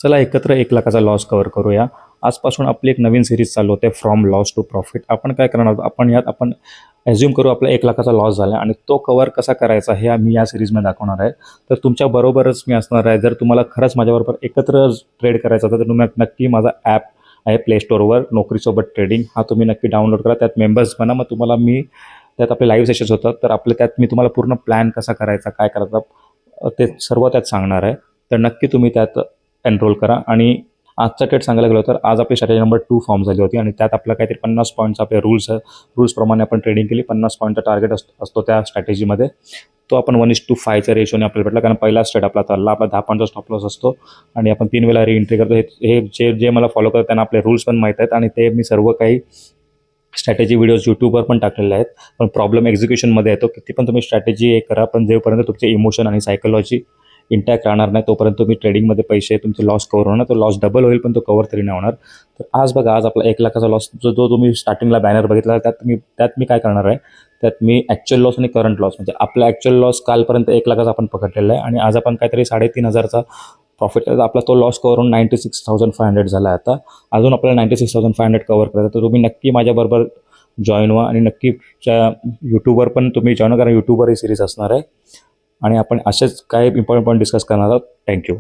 चला एकत्र 1,00,000चा loss cover करूया. आजपासून आपली एक नवीन सीरीज चालू होते, फ्रॉम लॉस टू प्रॉफिट. आपण काय करणार आहोत, आपण ॲझ्युम करू आपला 1,00,000चा लॉस झाला आणि तो कव्हर कसा करायचा हे मी या सीरीजमध्ये दाखवणार आहे. तर तुमच्याबरोबरच मी असणार आहे. जर तुम्हाला खरंच माझ्याबरोबर एकत्र ट्रेड करायचा असेल तर तुम्ही नक्की माझा ॲप आहे प्ले स्टोअरवर, नोकरीसोबत ट्रेडिंग, हा तुम्ही नक्की डाउनलोड करा. त्यात मेंबर्स बना. मग तुम्हाला मी त्यात आपले लाईव्ह सेशन्स होतात. तर त्यात मी तुम्हाला पूर्ण प्लॅन कसा करायचा, काय करायचा ते सर्व त्यात सांगणार आहे. तर नक्की तुम्ही त्यात एनरोल करा. आणि आजचा ट्रेड सांगायला गेलो तर आज आपली स्ट्रॅटेजी नंबर 2 फॉर्म झाली होती आणि त्यात आपला काहीतरी 50 पॉईंटचा आपले रूल्सप्रमाणे आपण ट्रेडिंग केली. 50 पॉईंटचा टार्गेट असतो त्या स्ट्रॅटेजीमध्ये. तो आपण 1:5च्या रेशोने आपल्याला भेटला, कारण पहिला स्ट्रेट आपला चालला. आपला 10 पॉईंटचा स्टॉप लॉस असतो आणि आपण 3 वेळा रीएंट्री करतो. हे जे मला फॉलो करतात त्यांना आपले रूल्स पण माहीत आहेत आणि ते मी सर्व काही स्ट्रॅटेजी व्हिडिओज यूट्यूबवर पण टाकलेले आहेत. पण प्रॉब्लेम एक्झिक्युशनमध्ये येतो. किती पण तुम्ही स्ट्रॅटेजी हे करा, पण जेपर्यंत तुमचे इमोशन आणि सायकोलॉजी इंटॅक्ट राहणार नाही तोपर्यंत तुम्ही ट्रेडिंगमध्ये पैसे तुमचे लॉस कव्हर होणार. तो लॉस डबल होईल पण तो कव्हर तरी नाही होणार. तर आज बघा, आज आपला 1,00,000चा लॉस जो तुम्ही स्टार्टिंगला बॅनर बघितला त्यात मी काय करणार आहे, त्यात मी ॲक्च्युअल लॉस आणि करंट लॉस, म्हणजे आपला ॲक्च्युअल लॉस कालपर्यंत 1,00,000चा आपण पकडलेला आहे आणि आज आपण काहीतरी 3,500चा प्रॉफिट. आपला तो लॉस कव्हर होऊन 96,500 झाला आहे. आता अजून आपल्याला 96,500 कव्हर करायचं. तर तुम्ही नक्की माझ्याबरोबर जॉईन व्हा आणि नक्की यूट्यूबवर पण तुम्ही जॉईन करा. यूट्यूबवर ही सिरीज असणार आहे आणि आपण असेच काही इम्पॉर्टंट पॉईंट डिस्कस करणार आहोत. थँक्यू.